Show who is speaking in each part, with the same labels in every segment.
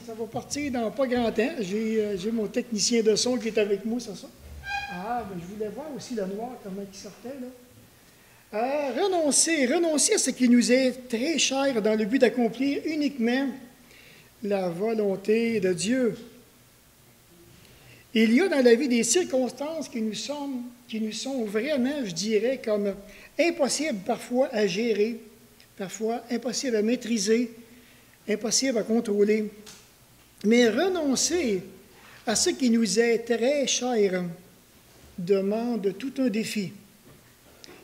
Speaker 1: Ça va partir dans pas grand temps. J'ai mon technicien de son qui est avec moi, c'est ça? Ah, ben, je voulais voir aussi le noir, comment il sortait, là. Renoncer à ce qui nous est très cher dans le but d'accomplir uniquement la volonté de Dieu. Il y a dans la vie des circonstances qui nous sont vraiment, je dirais, comme impossibles parfois à gérer, parfois impossibles à maîtriser, impossibles à contrôler. Mais renoncer à ce qui nous est très cher demande tout un défi.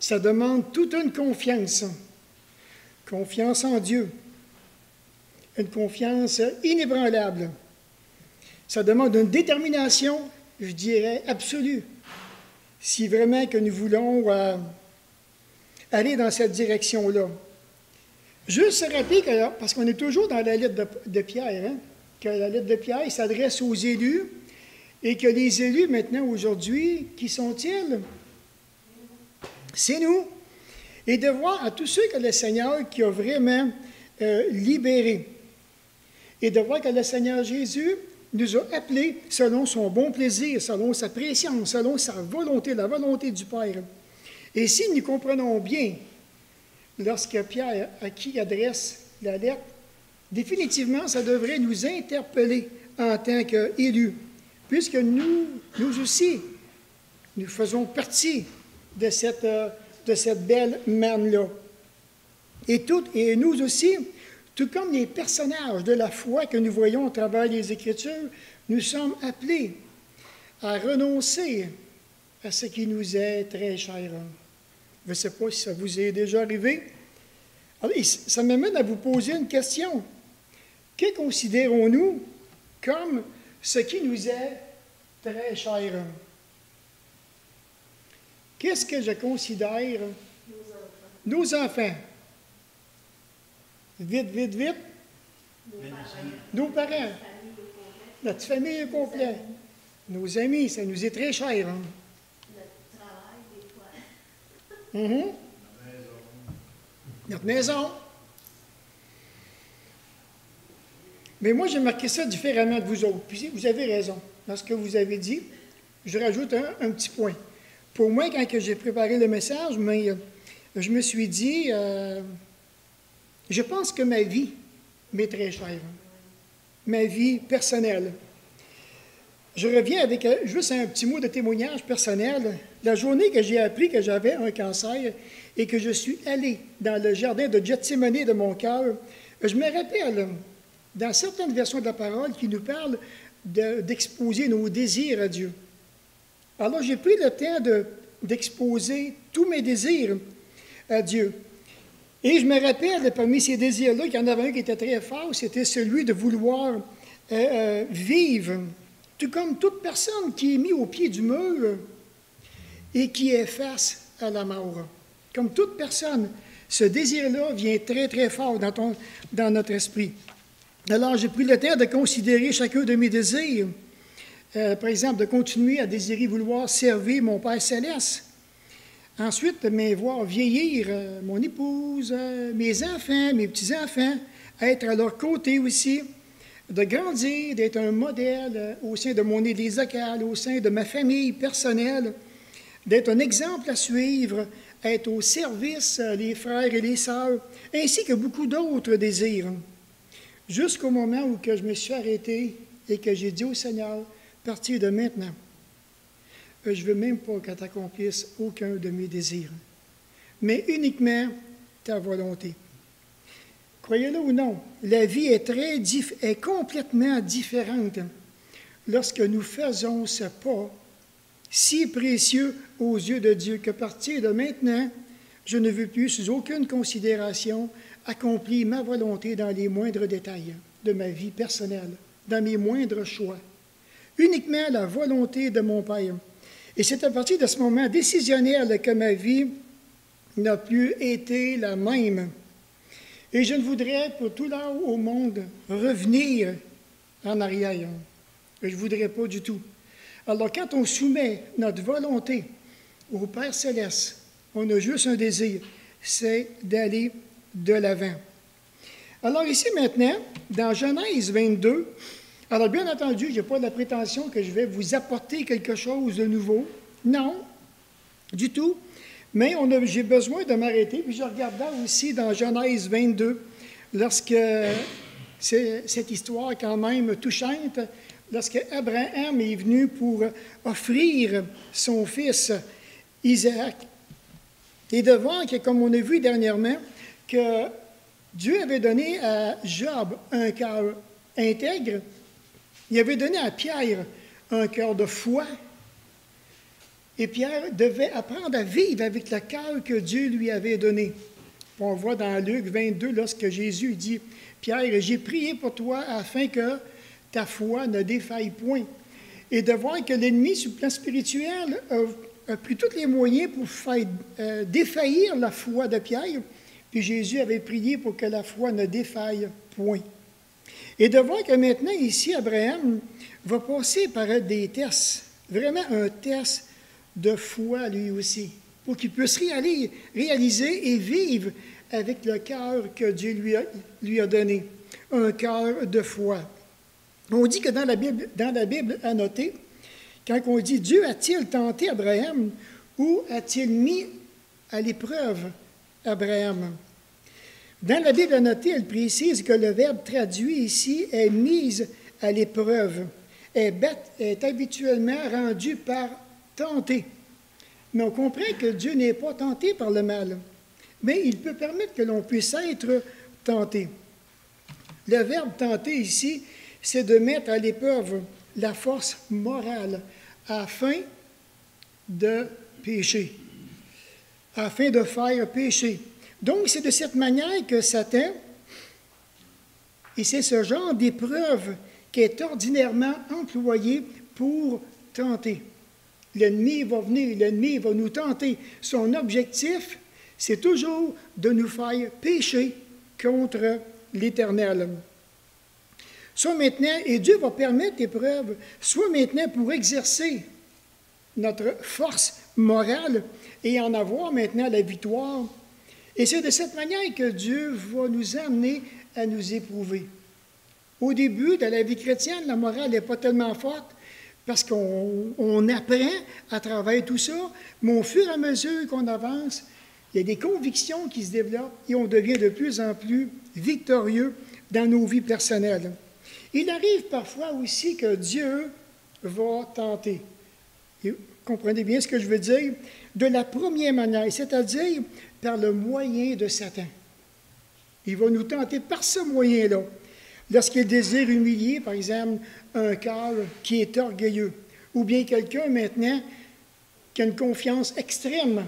Speaker 1: Ça demande toute une confiance. Confiance en Dieu. Une confiance inébranlable. Ça demande une détermination, je dirais, absolue. Si vraiment que nous voulons aller dans cette direction-là. Juste se rappeler que, parce qu'on est toujours dans la lettre de Pierre, hein, que la lettre de Pierre s'adresse aux élus et que les élus, maintenant, aujourd'hui, qui sont-ils? C'est nous. Et de voir à tous ceux que le Seigneur qui a vraiment libérés. Et de voir que le Seigneur Jésus nous a appelés selon son bon plaisir, selon sa préscience, selon sa volonté, la volonté du Père. Et si nous comprenons bien, lorsque Pierre à qui adresse la lettre, définitivement, ça devrait nous interpeller en tant qu'élus, puisque nous aussi, nous faisons partie de cette belle manne-là. Et nous aussi, tout comme les personnages de la foi que nous voyons au travers des Écritures, nous sommes appelés à renoncer à ce qui nous est très cher. Je ne sais pas si ça vous est déjà arrivé. Alors, ça m'amène à vous poser une question. Que considérons-nous comme ce qui nous est très cher? Qu'est-ce que je considère? Nos enfants. Vite, vite, vite. Nos parents. Notre famille au complet. Nos amis, ça nous est très cher. Hein?
Speaker 2: Notre travail, des fois.
Speaker 1: Mm-hmm. Notre maison. Mais moi, j'ai marqué ça différemment de vous autres. Puis vous avez raison. Dans ce que vous avez dit, je rajoute un petit point. Pour moi, quand j'ai préparé le message, je me suis dit, je pense que ma vie m'est très chère. Ma vie personnelle. Je reviens avec juste un petit mot de témoignage personnel. La journée que j'ai appris que j'avais un cancer et que je suis allé dans le jardin de Gethsémani de mon cœur, je me rappelle, dans certaines versions de la parole, qui nous parlent d'exposer nos désirs à Dieu. Alors, j'ai pris le temps d'exposer tous mes désirs à Dieu. Et je me rappelle, parmi ces désirs-là, qu'il y en avait un qui était très fort, c'était celui de vouloir vivre, tout comme toute personne qui est mise au pied du mur et qui est face à la mort. Comme toute personne, ce désir-là vient très, très fort dans notre esprit. Alors, j'ai pris le temps de considérer chacun de mes désirs. Par exemple, de continuer à désirer vouloir servir mon Père céleste. Ensuite, de voir vieillir mon épouse, mes enfants, mes petits-enfants, être à leur côté aussi, de grandir, d'être un modèle au sein de mon Église locale, au sein de ma famille personnelle, d'être un exemple à suivre, être au service des frères et des sœurs, ainsi que beaucoup d'autres désirs. Jusqu'au moment où que je me suis arrêté et que j'ai dit au Seigneur, à partir de maintenant, je ne veux même pas que tu accomplisses aucun de mes désirs, mais uniquement ta volonté. Croyez-le ou non, la vie est complètement différente lorsque nous faisons ce pas si précieux aux yeux de Dieu qu'à partir de maintenant, je ne veux plus, sous aucune considération, accomplir ma volonté dans les moindres détails de ma vie personnelle, dans mes moindres choix. Uniquement la volonté de mon Père. Et c'est à partir de ce moment décisionnel que ma vie n'a plus été la même. Et je ne voudrais pour tout l'heure au monde revenir en arrière. Je ne voudrais pas du tout. Alors quand on soumet notre volonté au Père céleste, on a juste un désir, c'est d'aller de l'avant. Alors ici maintenant, dans Genèse 22, alors bien entendu, je n'ai pas la prétention que je vais vous apporter quelque chose de nouveau. Non, du tout. Mais j'ai besoin de m'arrêter. Puis je regardais aussi dans Genèse 22, lorsque c'est cette histoire quand même touchante, lorsque Abraham est venu pour offrir son fils Isaac, et de voir que, comme on a vu dernièrement, que Dieu avait donné à Job un cœur intègre, il avait donné à Pierre un cœur de foi, et Pierre devait apprendre à vivre avec le cœur que Dieu lui avait donné. On voit dans Luc 22, lorsque Jésus dit, « Pierre, j'ai prié pour toi afin que ta foi ne défaille point. » Et de voir que l'ennemi, sur le plan spirituel, a pris tous les moyens pour faire défaillir la foi de Pierre, puis Jésus avait prié pour que la foi ne défaille point. Et de voir que maintenant, ici, Abraham va passer par des tests, vraiment un test de foi lui aussi, pour qu'il puisse réaliser et vivre avec le cœur que Dieu lui a donné, un cœur de foi. On dit que dans la Bible annotée, quand on dit « Dieu a-t-il tenté Abraham ou a-t-il mis à l'épreuve Abraham ?» Dans la Bible annotée, elle précise que le verbe traduit ici est « mise à l'épreuve », est habituellement rendu par « tenter ». Mais on comprend que Dieu n'est pas tenté par le mal, mais il peut permettre que l'on puisse être tenté. Le verbe « tenter » ici, c'est de mettre à l'épreuve la force morale afin de pécher, afin de faire pécher. Donc, c'est de cette manière que Satan, et c'est ce genre d'épreuve qui est ordinairement employé pour tenter. L'ennemi va venir, l'ennemi va nous tenter. Son objectif, c'est toujours de nous faire pécher contre l'Éternel. Soit maintenant, et Dieu va permettre l'épreuve, soit maintenant pour exercer notre force morale et en avoir maintenant la victoire. Et c'est de cette manière que Dieu va nous amener à nous éprouver. Au début de la vie chrétienne, la morale n'est pas tellement forte parce qu'on apprend à travers tout ça, mais au fur et à mesure qu'on avance, il y a des convictions qui se développent et on devient de plus en plus victorieux dans nos vies personnelles. Il arrive parfois aussi que Dieu va tenter. Et vous comprenez bien ce que je veux dire? De la première manière, c'est-à-dire par le moyen de Satan. Il va nous tenter par ce moyen-là. Lorsqu'il désire humilier, par exemple, un cœur qui est orgueilleux, ou bien quelqu'un maintenant qui a une confiance extrême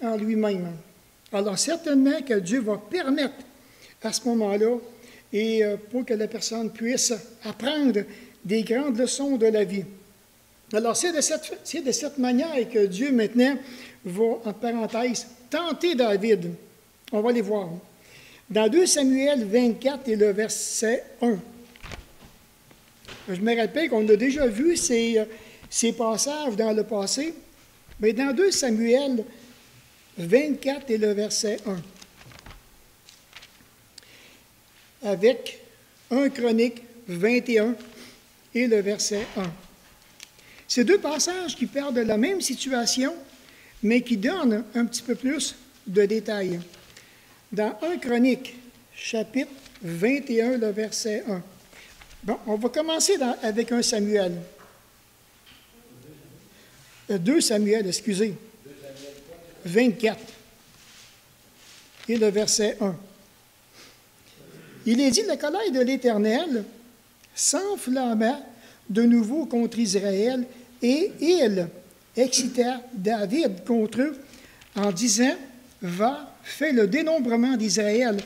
Speaker 1: en lui-même. Alors certainement que Dieu va permettre à ce moment-là, et pour que la personne puisse apprendre des grandes leçons de la vie. Alors c'est de cette manière que Dieu maintenant va, en parenthèse, tenter David. On va les voir. Dans 2 Samuel 24 et le verset 1. Je me rappelle qu'on a déjà vu ces passages dans le passé, mais dans 2 Samuel 24 et le verset 1. Avec 1 Chronique 21 et le verset 1. Ces deux passages qui parlent de la même situation, mais qui donnent un petit peu plus de détails. Dans 1 Chronique, chapitre 21, le verset 1. Bon, on va commencer avec 1 Samuel. 2 Samuel, excusez. 24. Et le verset 1. Il est dit, la colère de l'Éternel s'enflamma de nouveau contre Israël, et il excita David contre eux en disant, va, fais le dénombrement d'Israël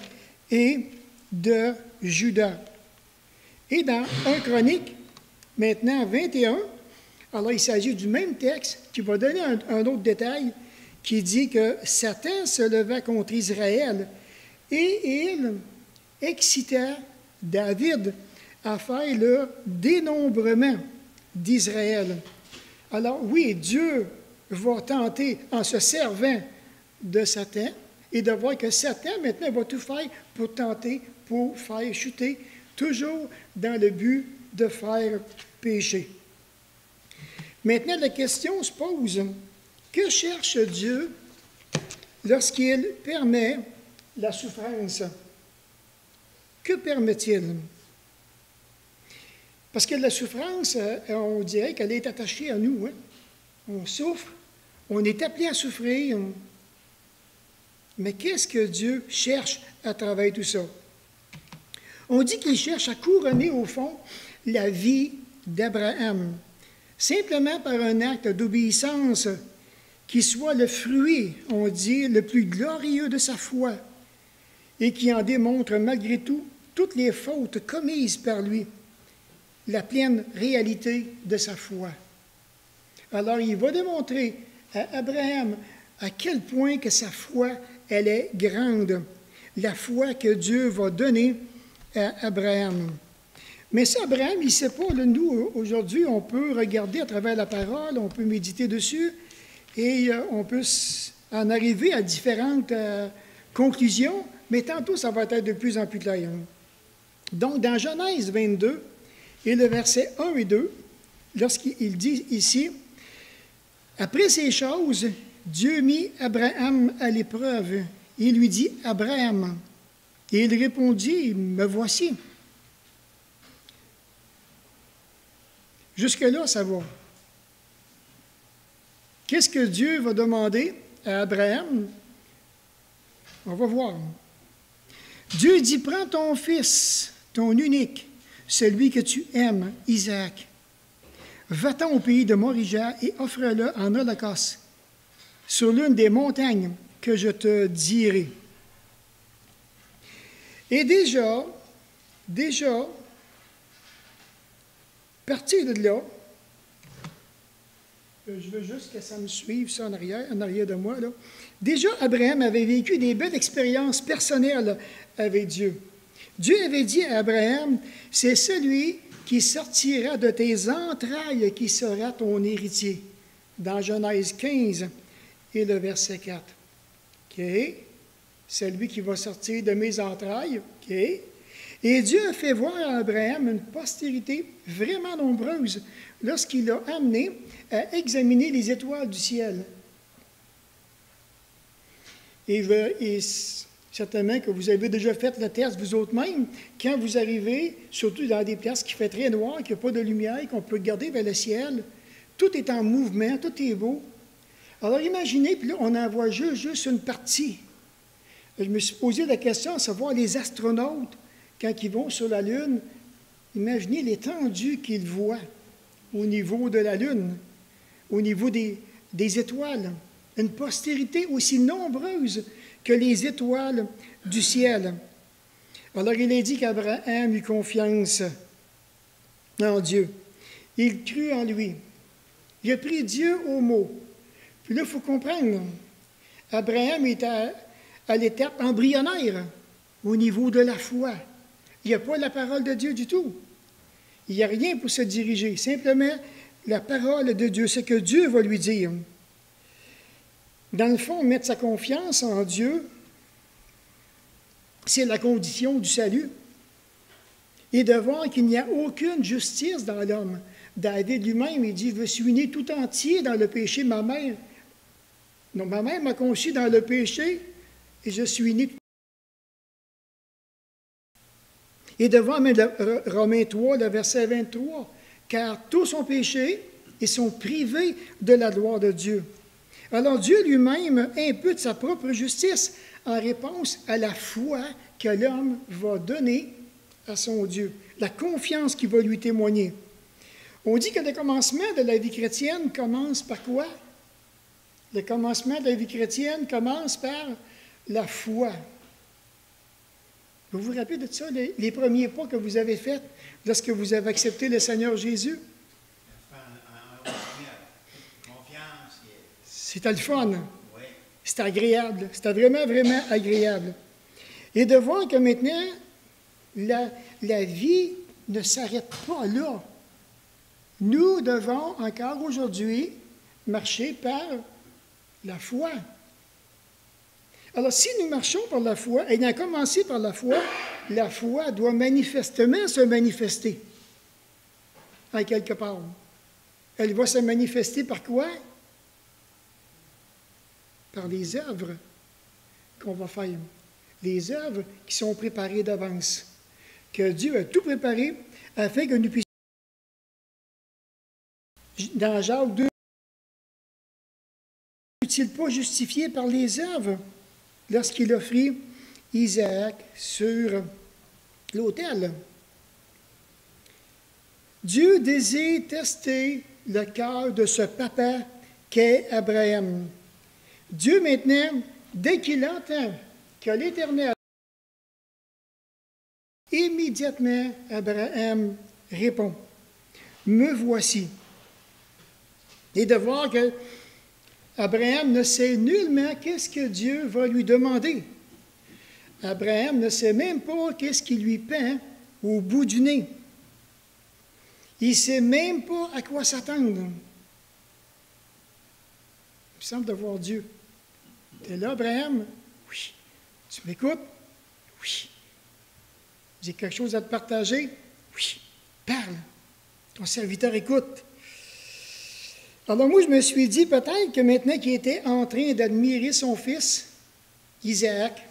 Speaker 1: et de Juda. Et dans 1 Chronique, maintenant 21, alors il s'agit du même texte qui va donner un autre détail qui dit que Satan se leva contre Israël et il excita David à faire le dénombrement d'Israël. Alors oui, Dieu va tenter en se servant de Satan et de voir que Satan maintenant va tout faire pour tenter pour faire chuter, toujours dans le but de faire pécher. Maintenant, la question se pose, que cherche Dieu lorsqu'il permet la souffrance? Que permet-il? Parce que la souffrance, on dirait qu'elle est attachée à nous. Hein? On souffre, on est appelé à souffrir. Mais qu'est-ce que Dieu cherche à travers tout ça? On dit qu'il cherche à couronner, au fond, la vie d'Abraham, simplement par un acte d'obéissance qui soit le fruit, on dit, le plus glorieux de sa foi et qui en démontre malgré tout toutes les fautes commises par lui, la pleine réalité de sa foi. Alors, il va démontrer à Abraham à quel point que sa foi, elle est grande, la foi que Dieu va donner à Abraham. Mais ça, Abraham, il ne sait pas. Là, nous, aujourd'hui, on peut regarder à travers la parole, on peut méditer dessus, et on peut en arriver à différentes conclusions, mais tantôt, ça va être de plus en plus clair. Donc, dans Genèse 22, et le verset 1 et 2, lorsqu'il dit ici, « Après ces choses, Dieu mit Abraham à l'épreuve. Il lui dit, « Abraham. » Et il répondit, « Me voici. » Jusque-là, ça va. Qu'est-ce que Dieu va demander à Abraham? On va voir. Dieu dit, « Prends ton fils, ton unique, celui que tu aimes, Isaac. Va-t'en au pays de Morija et offre-le en holocauste sur l'une des montagnes que je te dirai. » Et déjà, partir de là, je veux juste que ça me suive, ça en arrière de moi. Là. Déjà, Abraham avait vécu des belles expériences personnelles avec Dieu. Dieu avait dit à Abraham, « C'est celui qui sortira de tes entrailles qui sera ton héritier. » Dans Genèse 15 et le verset 4. OK? Celui qui va sortir de mes entrailles. OK? Et Dieu a fait voir à Abraham une postérité vraiment nombreuse lorsqu'il l'a amené à examiner les étoiles du ciel. Et certainement que vous avez déjà fait le test vous autres-mêmes, quand vous arrivez, surtout dans des places qui fait très noir, qu'il n'y a pas de lumière, qu'on peut regarder vers le ciel, tout est en mouvement, tout est beau. Alors imaginez, puis là, on en voit juste une partie. Je me suis posé la question à savoir les astronautes, quand ils vont sur la Lune, imaginez l'étendue qu'ils voient au niveau de la Lune, au niveau des étoiles. Une postérité aussi nombreuse que les étoiles du ciel. Alors, il est dit qu'Abraham eut confiance en Dieu. Il crut en lui. Il a pris Dieu au mot. Puis là, il faut comprendre, Abraham est à l'étape embryonnaire au niveau de la foi. Il n'y a pas la parole de Dieu du tout. Il n'y a rien pour se diriger. Simplement, la parole de Dieu, c'est que Dieu va lui dire. Dans le fond, mettre sa confiance en Dieu, c'est la condition du salut. Et de voir qu'il n'y a aucune justice dans l'homme. David lui-même, il dit, « Je suis né tout entier dans le péché, ma mère. Non, ma mère m'a conçu dans le péché, et je suis né tout entier. » Et devant Romains 3, le verset 23, « Car tous ont péché et sont privés de la gloire de Dieu. » Alors Dieu lui-même impute sa propre justice en réponse à la foi que l'homme va donner à son Dieu, la confiance qu'il va lui témoigner. On dit que le commencement de la vie chrétienne commence par quoi? Le commencement de la vie chrétienne commence par la foi. Vous vous rappelez de ça, les premiers pas que vous avez faits lorsque vous avez accepté le Seigneur Jésus? C'était le fun. C'était agréable. C'était vraiment, vraiment agréable. Et de voir que maintenant, la vie ne s'arrête pas là. Nous devons encore aujourd'hui marcher par la foi. Alors, si nous marchons par la foi, ayant commencé par la foi, la foi doit manifestement se manifester en quelque part. Elle va se manifester par quoi? Par les œuvres qu'on va faire. Les œuvres qui sont préparées d'avance. Que Dieu a tout préparé afin que nous puissions. Dans Jacques 2, n'est-il pas justifié par les œuvres lorsqu'il offrit Isaac sur l'autel? Dieu désire tester le cœur de ce papa qu'est Abraham. Dieu, maintenant, dès qu'il entend que l'Éternel, immédiatement, Abraham répond, « Me voici. » Et de voir que Abraham ne sait nullement qu'est-ce que Dieu va lui demander. Abraham ne sait même pas qu'est-ce qui lui pend au bout du nez. Il ne sait même pas à quoi s'attendre. Il me semble de voir Dieu. Tu es là, Abraham? Oui. Tu m'écoutes? Oui. J'ai quelque chose à te partager? Oui. Parle. Ton serviteur écoute. Alors moi, je me suis dit peut-être que maintenant qu'il était en train d'admirer son fils, Isaac,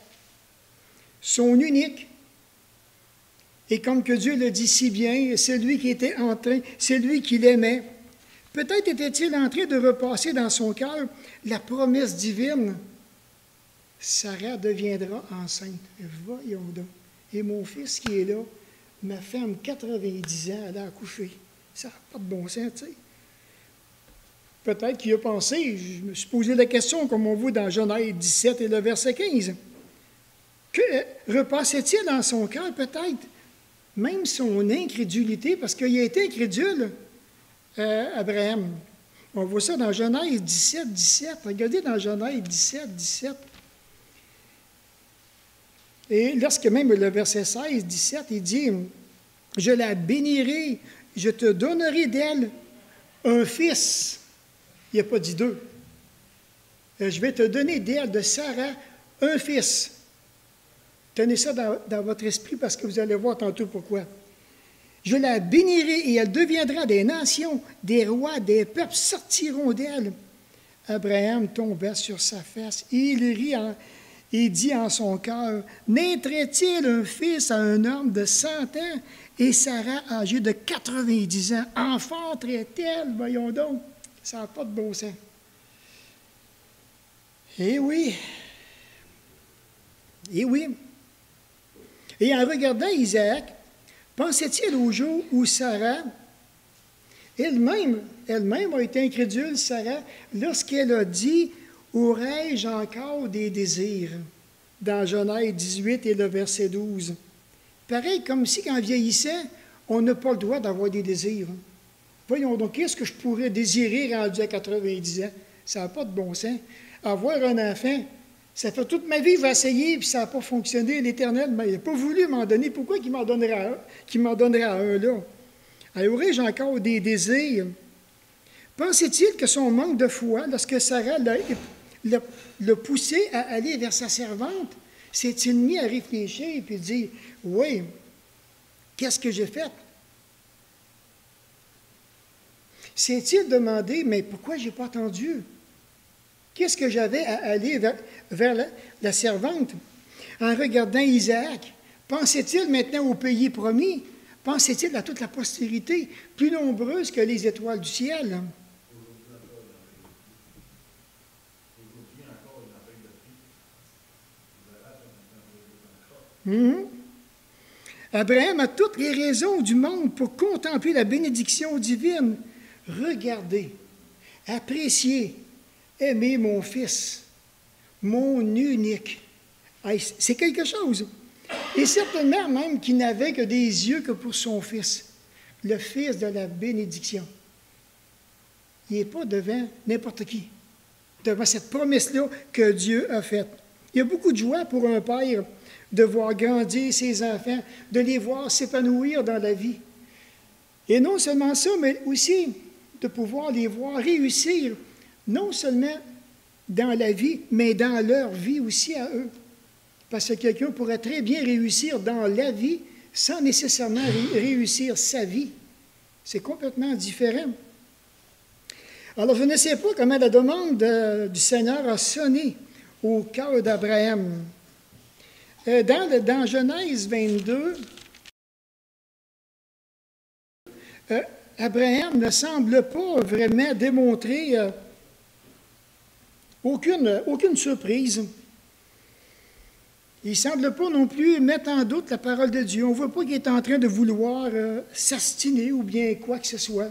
Speaker 1: son unique, et comme que Dieu le dit si bien, c'est lui qui était en train, c'est lui qui l'aimait. Peut-être était-il en train de repasser dans son cœur la promesse divine. Sarah deviendra enceinte. Voyons donc. Et mon fils qui est là, ma femme, 90 ans, elle a accouché. Ça n'a pas de bon sens, tu sais. Peut-être qu'il a pensé, je me suis posé la question, comme on voit dans Genèse 17 et le verset 15. Que repassait-il dans son cœur, peut-être, même son incrédulité, parce qu'il a été incrédule, Abraham. On voit ça dans Genèse 17, 17. Regardez dans Genèse 17, 17. Et lorsque même le verset 16, 17, il dit, « Je la bénirai, je te donnerai d'elle un fils. » Il n'a pas dit deux. « Je vais te donner d'elle, de Sarah, un fils. » Tenez ça dans votre esprit parce que vous allez voir tantôt pourquoi. « Je la bénirai et elle deviendra des nations, des rois, des peuples sortiront d'elle. » Abraham tomba sur sa face, il rit et dit en son cœur, « Naîtrait-il un fils à un homme de 100 ans et Sarah âgée de 90 ans? Enfanterait-elle? » Voyons donc, ça n'a pas de bon sens. Eh oui, eh oui. Et en regardant Isaac, pensait-il au jour où Sarah, elle-même a été incrédule, Sarah, lorsqu'elle a dit « Aurais-je encore des désirs » dans Genèse 18 et le verset 12. Pareil, comme si qu'en vieillissant, on n'a pas le droit d'avoir des désirs. Voyons donc, qu'est-ce que je pourrais désirer rendu à 90 ans? Ça n'a pas de bon sens. Avoir un enfant, ça fait toute ma vie, je vais essayer, puis ça n'a pas fonctionné. L'Éternel, il n'a pas voulu m'en donner. Pourquoi qu'il m'en donnerait un là? Alors, aurais-je encore des désirs? Pensait-il que son manque de foi, lorsque Sarah l'a poussé à aller vers sa servante, s'est-il mis à réfléchir et puis dire, « Oui, qu'est-ce que j'ai fait? » S'est-il demandé, « Mais pourquoi je n'ai pas attendu? Qu'est-ce que j'avais à aller vers la servante? » En regardant Isaac, pensait-il maintenant au pays promis? Pensait-il à toute la postérité, plus nombreuse que les étoiles du ciel? Abraham a toutes les raisons du monde pour contempler la bénédiction divine. Regardez, appréciez, aimez mon fils, mon unique. C'est quelque chose. Et certainement même qu'il n'avait que des yeux que pour son fils, le fils de la bénédiction. Il n'est pas devant n'importe qui, devant cette promesse-là que Dieu a faite. Il y a beaucoup de joie pour un père de voir grandir ses enfants, de les voir s'épanouir dans la vie. Et non seulement ça, mais aussi de pouvoir les voir réussir, non seulement dans la vie, mais dans leur vie aussi à eux. Parce que quelqu'un pourrait très bien réussir dans la vie sans nécessairement réussir sa vie. C'est complètement différent. Alors, je ne sais pas comment la demande du Seigneur a sonné au cœur d'Abraham. Dans Genèse 22, Abraham ne semble pas vraiment démontrer aucune surprise. Il ne semble pas non plus mettre en doute la parole de Dieu. On ne voit pas qu'il est en train de vouloir s'astiner ou bien quoi que ce soit.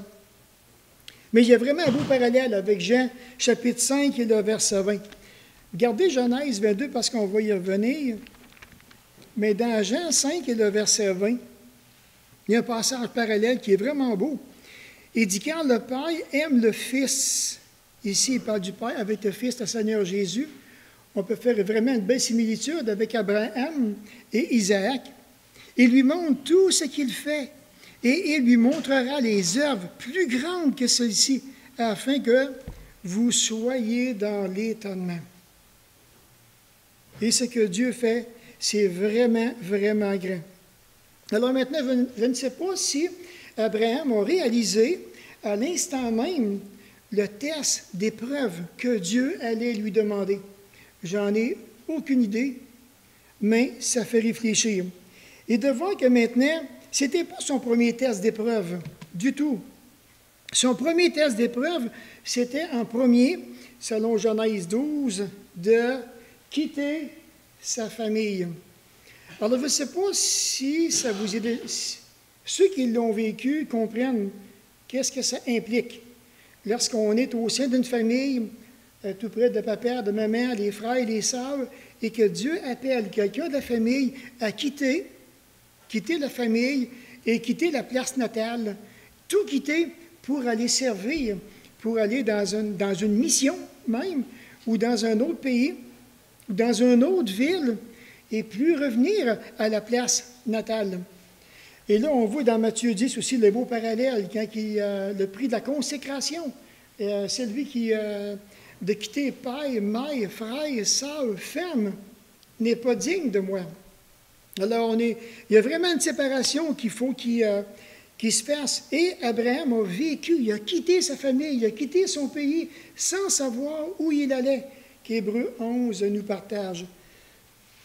Speaker 1: Mais il y a vraiment un beau parallèle avec Jean, chapitre 5 et le verset 20. Regardez Genèse 22 parce qu'on va y revenir. Mais dans Jean 5 et le verset 20, il y a un passage parallèle qui est vraiment beau. Il dit, car le Père aime le Fils. Ici, il parle du Père avec le Fils, le Seigneur Jésus. On peut faire vraiment une belle similitude avec Abraham et Isaac. Il lui montre tout ce qu'il fait et il lui montrera les œuvres plus grandes que celles-ci, afin que vous soyez dans l'étonnement. Et ce que Dieu fait, c'est vraiment, vraiment grand. Alors maintenant, je ne sais pas si Abraham a réalisé à l'instant même le test d'épreuve que Dieu allait lui demander. J'en ai aucune idée, mais ça fait réfléchir. Et de voir que maintenant, ce n'était pas son premier test d'épreuve du tout. Son premier test d'épreuve, c'était en premier, selon Genèse 12, de quitter sa famille. Alors, je ne sais pas si ça vous aide. Ceux qui l'ont vécu comprennent qu'est-ce que ça implique. Lorsqu'on est au sein d'une famille, tout près de papa, de maman, les frères, les sœurs, et que Dieu appelle quelqu'un de la famille à quitter la famille et quitter la place natale, tout quitter pour aller servir, pour aller dans une mission même, ou dans un autre pays, ou dans une autre ville, et plus revenir à la place natale. Et là, on voit dans Matthieu 10 aussi le beau parallèle, quand le prix de la consécration, c'est lui qui, de quitter père, mère, frère, sœur, femme, n'est pas digne de moi. Alors, il y a vraiment une séparation qu'il faut qui se fasse. Et Abraham a vécu, il a quitté sa famille, il a quitté son pays sans savoir où il allait, qu'Hébreux 11 nous partage.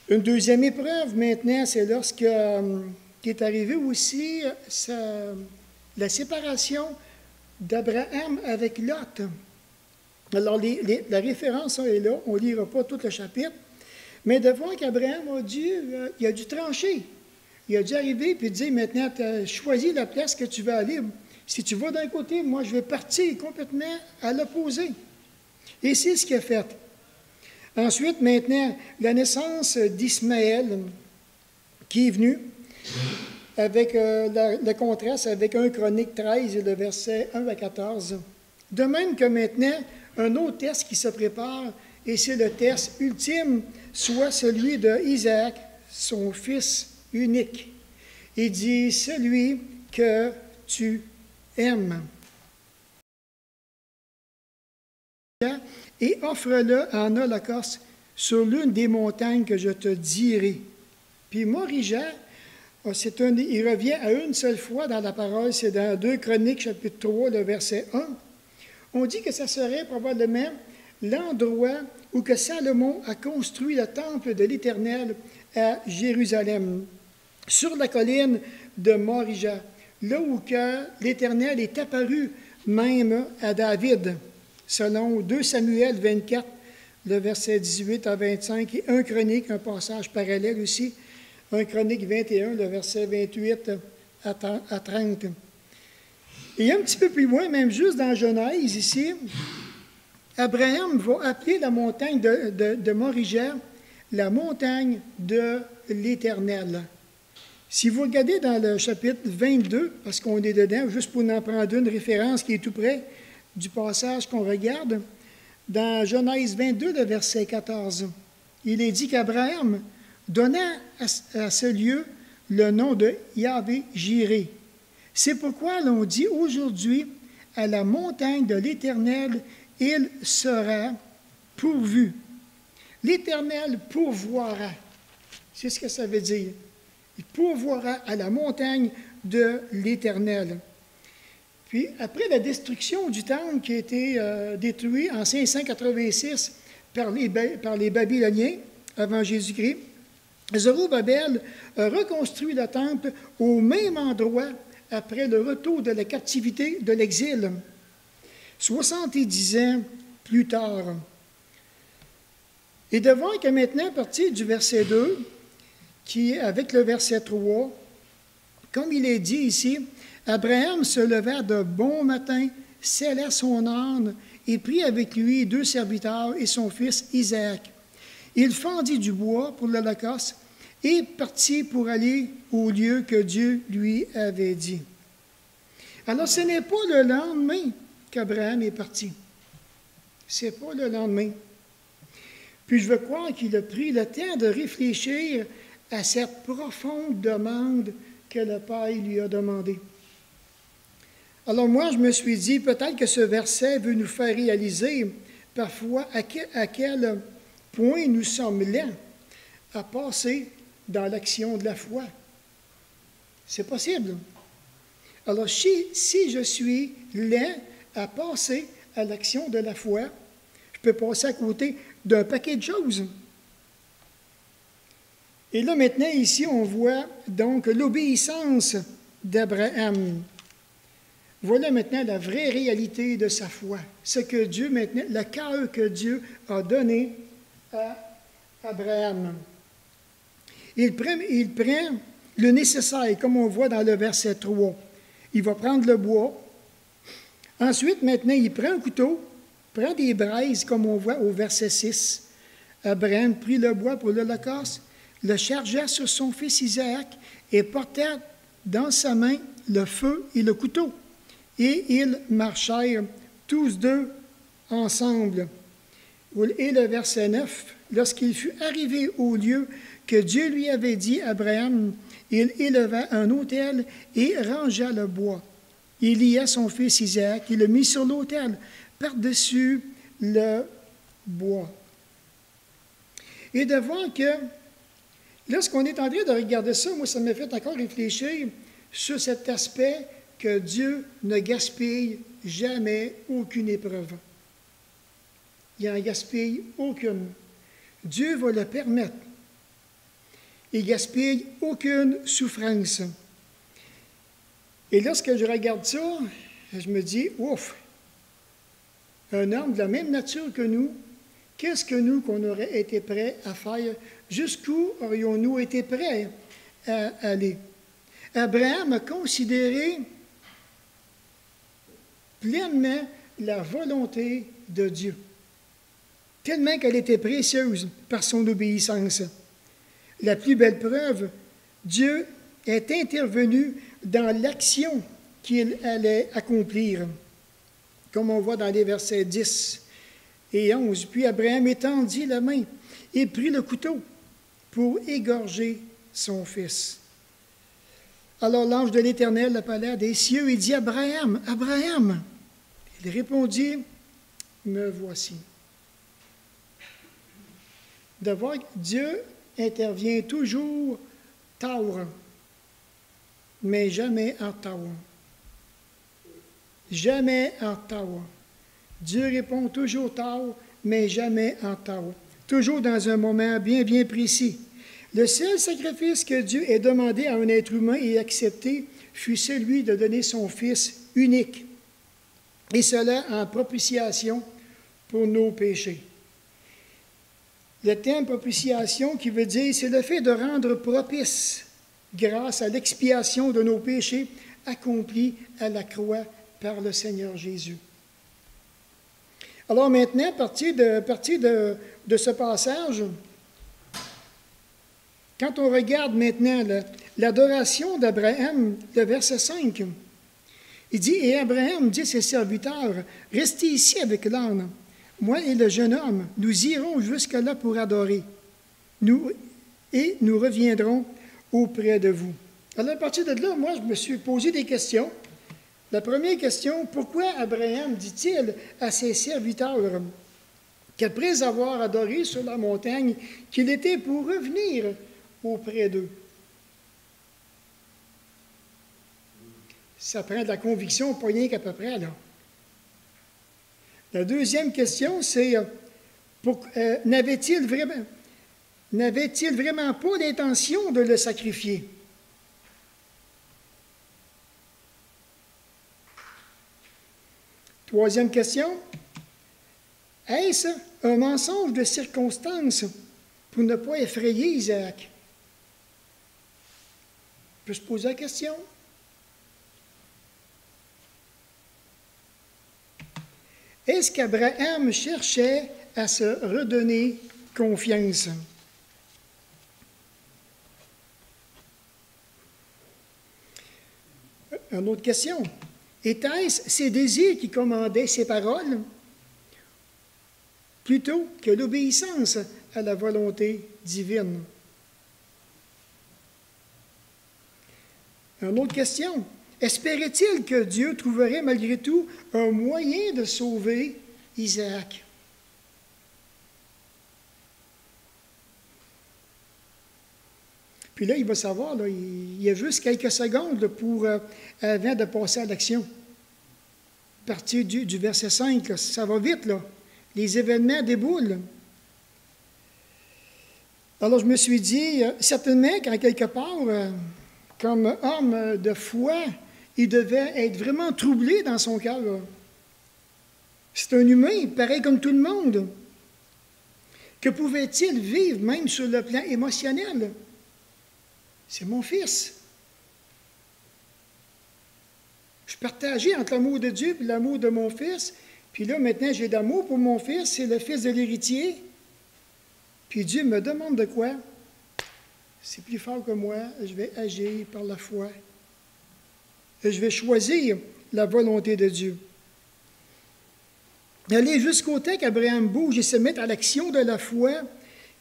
Speaker 1: Une deuxième épreuve maintenant, c'est qu'est arrivé aussi la séparation d'Abraham avec Lot. Alors, la référence est là, on ne lira pas tout le chapitre, mais de voir qu'Abraham il a dû trancher. Il a dû arriver et dire, maintenant, tu as choisi la place que tu vas aller. Si tu vas d'un côté, moi, je vais partir complètement à l'opposé. Et c'est ce qu'il a fait. Ensuite, maintenant, la naissance d'Ismaël, qui est venu avec le contraste avec 1 Chronique 13 et le verset 1 à 14. De même que maintenant, un autre test qui se prépare, et c'est le test ultime, soit celui d'Isaac, son fils unique. Il dit, celui que tu aimes. Et offre-le en holocauste sur l'une des montagnes que je te dirai. Puis Morija, il revient à une seule fois dans la parole, c'est dans 2 Chroniques, chapitre 3, le verset 1. On dit que ça serait probablement l'endroit où que Salomon a construit le temple de l'Éternel à Jérusalem, sur la colline de Morija, là où que l'Éternel est apparu même à David, selon 2 Samuel 24, le verset 18 à 25, et 1 Chronique, un passage parallèle aussi, 1 Chronique 21, le verset 28 à 30. Et un petit peu plus loin, même juste dans Genèse, ici, Abraham va appeler la montagne de Morija la montagne de l'Éternel. Si vous regardez dans le chapitre 22, parce qu'on est dedans, juste pour en prendre une référence qui est tout près du passage qu'on regarde, dans Genèse 22, le verset 14, il est dit qu'Abraham donna à ce lieu le nom de Yahvé-Jiré. C'est pourquoi l'on dit aujourd'hui, à la montagne de l'Éternel, il sera pourvu. L'Éternel pourvoira. C'est ce que ça veut dire. Il pourvoira à la montagne de l'Éternel. Puis, après la destruction du temple qui a été détruit en 586 par les Babyloniens, avant Jésus-Christ, Zorobabel a reconstruit le temple au même endroit après le retour de la captivité de l'exil, 70 ans plus tard. Et devant que maintenant, à partir du verset 2, qui est avec le verset 3, comme il est dit ici, Abraham se leva de bon matin, scella son âne et prit avec lui 2 serviteurs et son fils Isaac. Il fendit du bois pour l'Holocauste et partit pour aller au lieu que Dieu lui avait dit. Alors, ce n'est pas le lendemain qu'Abraham est parti. Ce n'est pas le lendemain. Puis je veux croire qu'il a pris le temps de réfléchir à cette profonde demande que le Père lui a demandée. Alors moi, je me suis dit, peut-être que ce verset veut nous faire réaliser parfois à quel point nous sommes lents à passer dans l'action de la foi. C'est possible. Alors, si je suis lent à passer à l'action de la foi, je peux passer à côté d'un paquet de choses. Et là, maintenant, ici, on voit donc l'obéissance d'Abraham. Voilà maintenant la vraie réalité de sa foi. Ce que Dieu, maintenant, le cœur que Dieu a donné à Abraham. Il prend le nécessaire, comme on voit dans le verset 3. Il va prendre le bois. Ensuite, maintenant, il prend un couteau, prend des braises, comme on voit au verset 6. Abraham prit le bois pour l'Holocauste, le chargea sur son fils Isaac et porta dans sa main le feu et le couteau. Et ils marchèrent tous deux ensemble. Et le verset 9, lorsqu'il fut arrivé au lieu que Dieu lui avait dit à Abraham, il éleva un autel et rangea le bois. Il lia son fils Isaac, il le mit sur l'autel, par-dessus le bois. Et de voir que, lorsqu'on est en train de regarder ça, moi, ça m'a fait encore réfléchir sur cet aspect que Dieu ne gaspille jamais aucune épreuve. Il n'en gaspille aucune. Dieu va le permettre. Il ne gaspille aucune souffrance. Et lorsque je regarde ça, je me dis, ouf, un homme de la même nature que nous, qu'est-ce que nous qu'on aurait été prêts à faire? Jusqu'où aurions-nous été prêts à aller? Abraham a considéré pleinement la volonté de Dieu, tellement qu'elle était précieuse par son obéissance. La plus belle preuve, Dieu est intervenu dans l'action qu'il allait accomplir, comme on voit dans les versets 10 et 11. Puis Abraham étendit la main et prit le couteau pour égorger son fils. Alors l'ange de l'Éternel appela des cieux et dit, Abraham, Abraham. Il répondit, me voici. De voir que Dieu intervient toujours tard, mais jamais en retard. Jamais en retard. Dieu répond toujours tard, mais jamais en retard. Toujours dans un moment bien, bien précis. Le seul sacrifice que Dieu ait demandé à un être humain et accepté fut celui de donner son Fils unique, et cela en propitiation pour nos péchés. Le terme propitiation qui veut dire, c'est le fait de rendre propice grâce à l'expiation de nos péchés accomplis à la croix par le Seigneur Jésus. Alors maintenant, à partir de ce passage, quand on regarde maintenant l'adoration d'Abraham, le verset 5, il dit, « Et Abraham dit à ses serviteurs, « Restez ici avec l'âne. Moi et le jeune homme, nous irons jusque-là pour adorer. Nous reviendrons auprès de vous. » Alors, à partir de là, moi, je me suis posé des questions. La première question, pourquoi Abraham dit-il à ses serviteurs qu'après avoir adoré sur la montagne, qu'il était pour revenir auprès d'eux. Ça prend de la conviction, pas rien qu'à peu près, là. La deuxième question, c'est n'avait-il vraiment pas l'intention de le sacrifier? Troisième question, est-ce un mensonge de circonstance pour ne pas effrayer Isaac? On peut se poser la question. Est-ce qu'Abraham cherchait à se redonner confiance? Une autre question. Était-ce ses désirs qui commandaient ses paroles plutôt que l'obéissance à la volonté divine? Une autre question. Espérait-il que Dieu trouverait malgré tout un moyen de sauver Isaac? Puis là, il va savoir, là, il y a juste quelques secondes avant de passer à l'action. À partir du verset 5, là, ça va vite, là. Les événements déboulent. Alors, je me suis dit, certainement qu'en quelque part, comme homme de foi, il devait être vraiment troublé dans son cœur. C'est un humain, pareil comme tout le monde. Que pouvait-il vivre même sur le plan émotionnel? C'est mon fils. Je partageais entre l'amour de Dieu et l'amour de mon fils. Puis là, maintenant, j'ai d'amour pour mon fils, c'est le fils de l'héritier. Puis Dieu me demande de quoi? C'est plus fort que moi, je vais agir par la foi. Et je vais choisir la volonté de Dieu. Aller jusqu'au temps qu'Abraham bouge et se mette à l'action de la foi,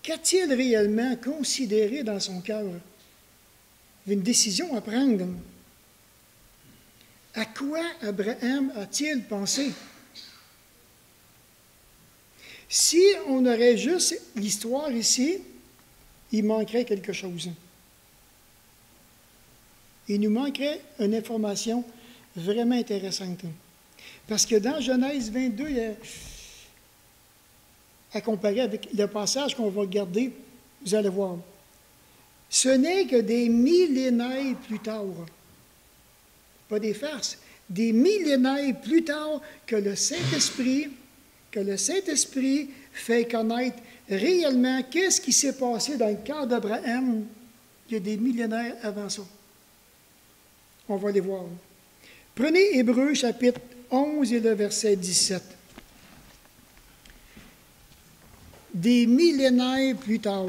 Speaker 1: qu'a-t-il réellement considéré dans son cœur? Il y a une décision à prendre. À quoi Abraham a-t-il pensé? Si on aurait juste l'histoire ici, il manquerait quelque chose. Il nous manquerait une information vraiment intéressante. Parce que dans Genèse 22, à comparer avec le passage qu'on va regarder, vous allez voir. Ce n'est que des millénaires plus tard, pas des farces, des millénaires plus tard que le Saint-Esprit fait connaître réellement qu'est-ce qui s'est passé dans le cœur d'Abraham il y a des millénaires avant ça. On va les voir. Prenez Hébreux chapitre 11 et le verset 17. Des millénaires plus tard.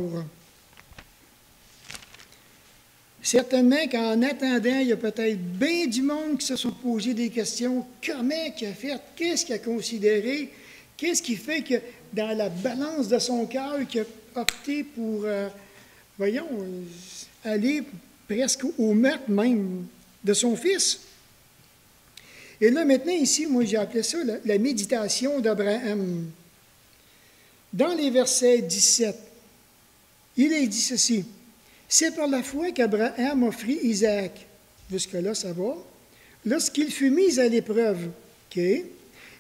Speaker 1: Certainement qu'en attendant, il y a peut-être bien du monde qui se sont posé des questions. Comment il a fait? Qu'est-ce qu'il a considéré? Qu'est-ce qui fait que dans la balance de son cœur, qu'il a opté pour, aller presque au meurtre même de son fils? Et là, maintenant, ici, moi, j'ai appelé ça la méditation d'Abraham. Dans les versets 17, il est dit ceci. C'est par la foi qu'Abraham offrit Isaac. Jusque-là, ça va. Lorsqu'il fut mis à l'épreuve, okay,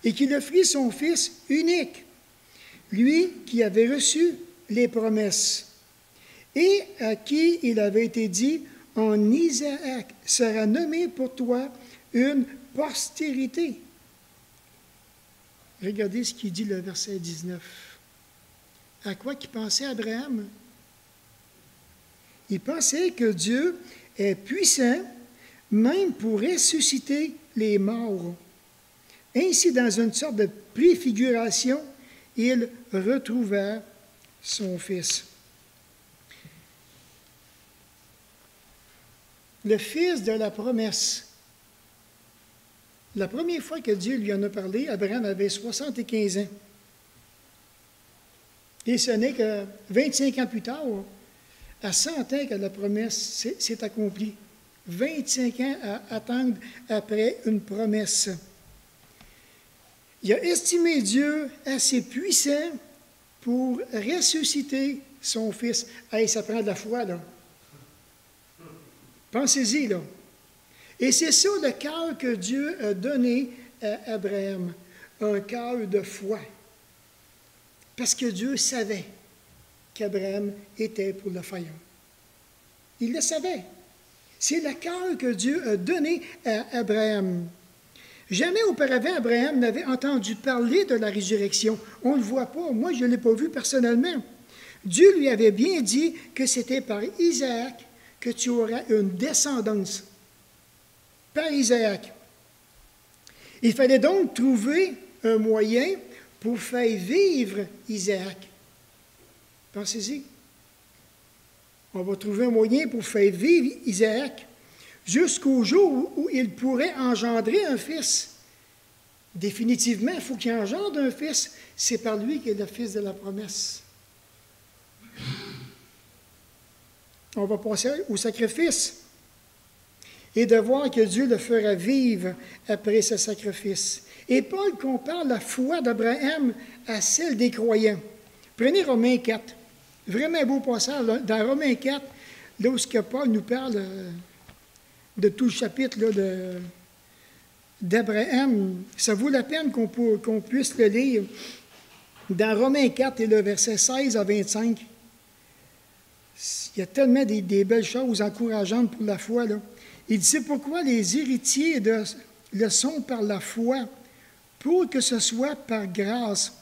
Speaker 1: et qu'il offrit son fils unique, lui qui avait reçu les promesses, et à qui il avait été dit, en Isaac sera nommé pour toi une postérité. Regardez ce qu'il dit le verset 19. À quoi qu'il pensait Abraham? Il pensait que Dieu est puissant même pour ressusciter les morts. Ainsi, dans une sorte de préfiguration, il retrouva son fils. Le fils de la promesse. La première fois que Dieu lui en a parlé, Abraham avait 75 ans. Et ce n'est que 25 ans plus tard, à 100 ans que la promesse s'est accomplie. 25 ans à attendre après une promesse. Il a estimé Dieu assez puissant pour ressusciter son fils. Hey, ça prend de la foi, là. Pensez-y, là. Et c'est ça le cœur que Dieu a donné à Abraham, un cœur de foi. Parce que Dieu savait qu'Abraham était pour le faire. Il le savait. C'est le cœur que Dieu a donné à Abraham. Jamais auparavant, Abraham n'avait entendu parler de la résurrection. On ne le voit pas. Moi, je ne l'ai pas vu personnellement. Dieu lui avait bien dit que c'était par Isaac que tu auras une descendance. Par Isaac. Il fallait donc trouver un moyen pour faire vivre Isaac. Pensez-y. On va trouver un moyen pour faire vivre Isaac jusqu'au jour où il pourrait engendrer un fils. Définitivement, il faut qu'il engendre un fils. C'est par lui qu'il est le fils de la promesse. On va passer au sacrifice et de voir que Dieu le fera vivre après ce sacrifice. Et Paul compare la foi d'Abraham à celle des croyants. Prenez Romains 4. Vraiment un beau passage. Dans Romains 4, là où Paul nous parle de tout le chapitre là, d'Abraham, ça vaut la peine qu'on puisse le lire. Dans Romains 4 et le verset 16 à 25, il y a tellement des belles choses encourageantes pour la foi. Là. Il dit, c'est pourquoi les héritiers le sont par la foi, pour que ce soit par grâce,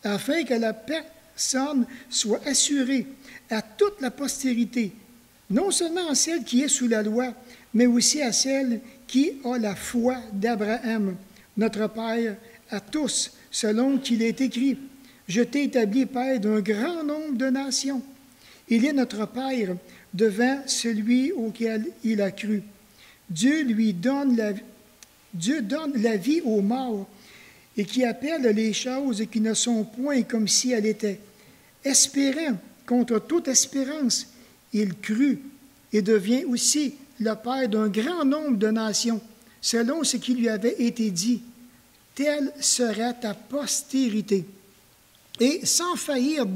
Speaker 1: afin que la personne soit assurée à toute la postérité, non seulement à celle qui est sous la loi, mais aussi à celle qui a la foi d'Abraham, notre Père, à tous, selon qu'il est écrit, « Je t'ai établi Père d'un grand nombre de nations. » Il est notre Père devant celui auquel il a cru. Dieu donne la vie aux morts et qui appelle les choses qui ne sont point comme si elles étaient. Espérant contre toute espérance, il crut et devient aussi le Père d'un grand nombre de nations, selon ce qui lui avait été dit. Telle sera ta postérité. Et sans faillir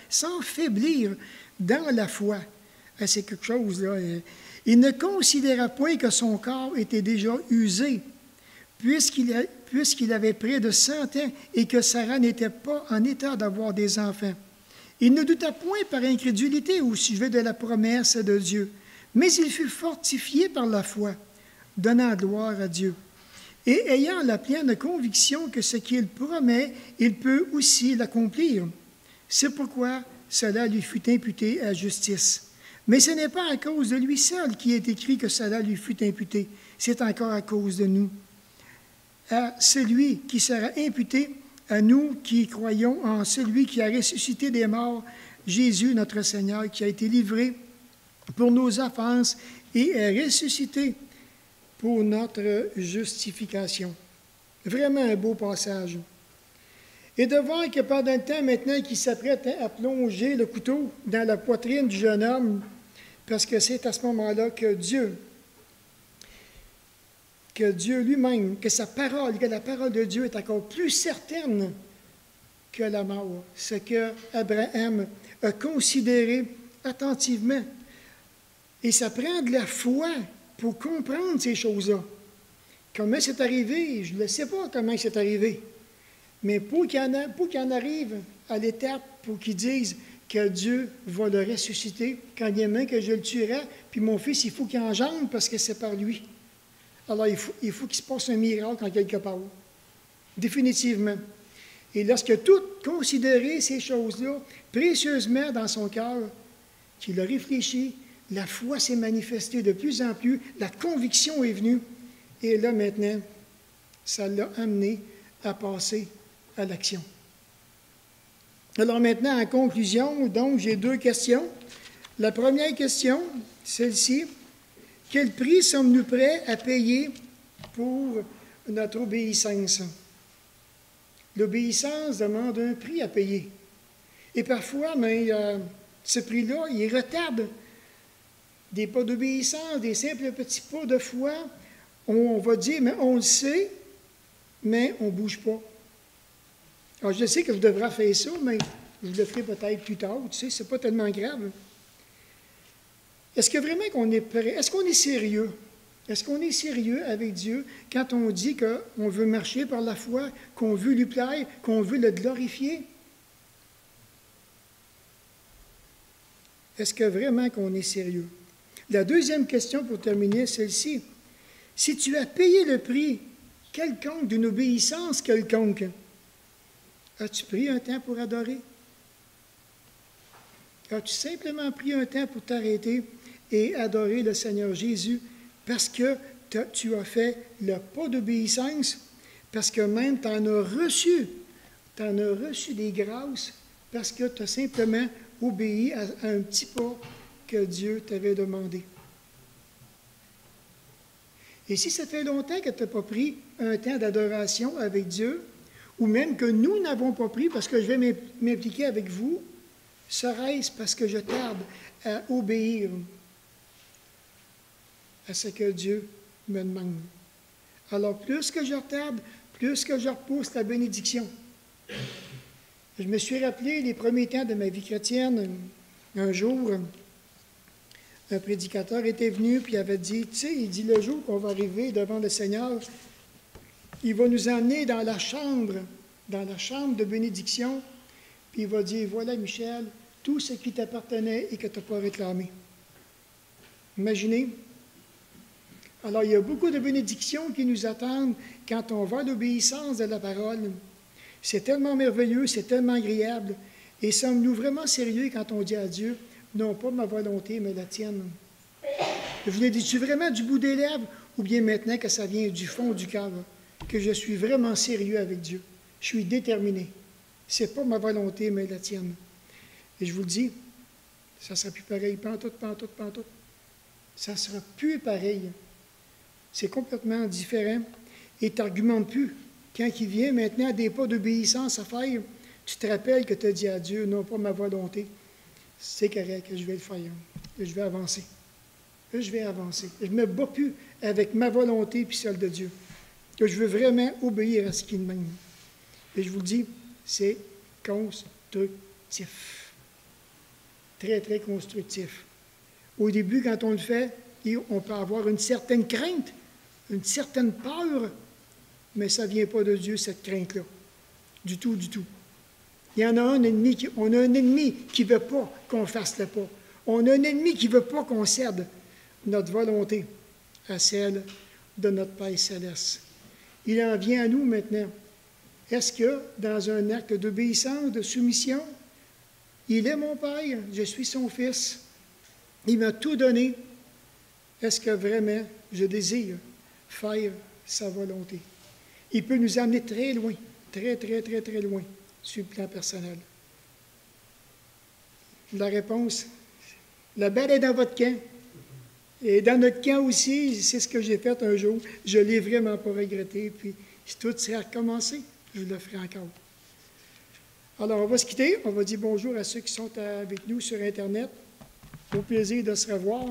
Speaker 1: sans faiblir dans la foi. C'est quelque chose, là. Il ne considéra point que son corps était déjà usé, puisqu'il avait près de 100 ans et que Sarah n'était pas en état d'avoir des enfants. Il ne douta point par incrédulité au sujet de la promesse de Dieu, mais il fut fortifié par la foi, donnant gloire à Dieu. Et ayant la pleine conviction que ce qu'il promet, il peut aussi l'accomplir. C'est pourquoi cela lui fut imputé à justice. Mais ce n'est pas à cause de lui seul qui est écrit que cela lui fut imputé, c'est encore à cause de nous. À celui qui sera imputé, à nous qui croyons en celui qui a ressuscité des morts, Jésus notre Seigneur, qui a été livré pour nos offenses et est ressuscité pour notre justification. Vraiment un beau passage. Et de voir que pendant le temps maintenant qu'il s'apprête à plonger le couteau dans la poitrine du jeune homme, parce que c'est à ce moment-là que Dieu lui-même, que la parole de Dieu est encore plus certaine que la mort. Ce que Abraham a considéré attentivement. Et ça prend de la foi pour comprendre ces choses-là. Comment c'est arrivé, je ne sais pas comment c'est arrivé. Mais pour qu'il en arrive à l'étape, pour qu'il dise que Dieu va le ressusciter, quand il y a main que je le tuerai, puis mon fils, il faut qu'il engendre parce que c'est par lui. Alors, il faut qu'il se passe un miracle en quelque part. Définitivement. Et lorsque tout considéré ces choses-là précieusement dans son cœur, qu'il a réfléchi, la foi s'est manifestée de plus en plus, la conviction est venue, et là maintenant, ça l'a amené à passer à l'action. Alors maintenant, en conclusion, donc, j'ai 2 questions. La première question, celle-ci, quel prix sommes-nous prêts à payer pour notre obéissance? L'obéissance demande un prix à payer. Et parfois, ce prix-là, il retarde des pas d'obéissance, des simples petits pas de foi. On va dire, mais on le sait, mais on ne bouge pas. Alors, je sais que je devrais faire ça, mais je le ferai peut-être plus tard. Tu sais, ce n'est pas tellement grave. Est-ce que vraiment qu'on est prêt? Est-ce qu'on est sérieux? Est-ce qu'on est sérieux avec Dieu quand on dit qu'on veut marcher par la foi, qu'on veut lui plaire, qu'on veut le glorifier? Est-ce que vraiment qu'on est sérieux? La deuxième question pour terminer, celle-ci. Si tu as payé le prix quelconque d'une obéissance quelconque, as-tu pris un temps pour adorer? As-tu simplement pris un temps pour t'arrêter et adorer le Seigneur Jésus parce que tu as fait le pas d'obéissance, parce que même tu en as reçu des grâces, parce que tu as simplement obéi à un petit pas que Dieu t'avait demandé. Et si ça fait longtemps que tu n'as pas pris un temps d'adoration avec Dieu, ou même que nous n'avons pas pris, parce que je vais m'impliquer avec vous, serait-ce parce que je tarde à obéir à ce que Dieu me demande? Alors, plus que je retarde, plus que je repousse la bénédiction. Je me suis rappelé les premiers temps de ma vie chrétienne. Un jour, un prédicateur était venu puis avait dit, tu sais, il dit, le jour qu'on va arriver devant le Seigneur, il va nous emmener dans la chambre de bénédiction, puis il va dire, voilà Michel, tout ce qui t'appartenait et que tu n'as pas réclamé. Imaginez. Alors, il y a beaucoup de bénédictions qui nous attendent quand on va à l'obéissance de la parole. C'est tellement merveilleux, c'est tellement agréable. Et sommes-nous vraiment sérieux quand on dit à Dieu, non pas ma volonté, mais la tienne? Je vous l'ai dit-tu vraiment du bout des lèvres, ou bien maintenant que ça vient du fond du cœur, que je suis vraiment sérieux avec Dieu? Je suis déterminé. Ce n'est pas ma volonté, mais la tienne. Et je vous le dis, ça ne sera plus pareil, pantoute. Ça ne sera plus pareil. C'est complètement différent. Et tu n'argumentes plus. Quand il vient maintenant des pas d'obéissance à faire, tu te rappelles que tu as dit à Dieu, non pas ma volonté, c'est correct, je vais le faire. Je vais avancer. Je ne me bats plus avec ma volonté puis celle de Dieu. Que je veux vraiment obéir à ce qu'il demande. Et je vous le dis, c'est constructif. Très, très constructif. Au début, quand on le fait, on peut avoir une certaine crainte, une certaine peur, mais ça ne vient pas de Dieu, cette crainte-là. Du tout. Il y en a on a un ennemi qui ne veut pas qu'on fasse le pas. On a un ennemi qui ne veut pas qu'on cède notre volonté à celle de notre Père céleste. Il en vient à nous maintenant. Est-ce que, dans un acte d'obéissance, de soumission, il est mon Père, je suis son Fils, il m'a tout donné, est-ce que vraiment je désire faire sa volonté? Il peut nous amener très loin, très loin, sur le plan personnel. La réponse, la balle est dans votre camp. Et dans notre camp aussi, c'est ce que j'ai fait un jour. Je ne l'ai vraiment pas regretté. Puis, si tout serait recommencé, je le ferai encore. Alors, on va se quitter. On va dire bonjour à ceux qui sont avec nous sur Internet. Au plaisir de se revoir.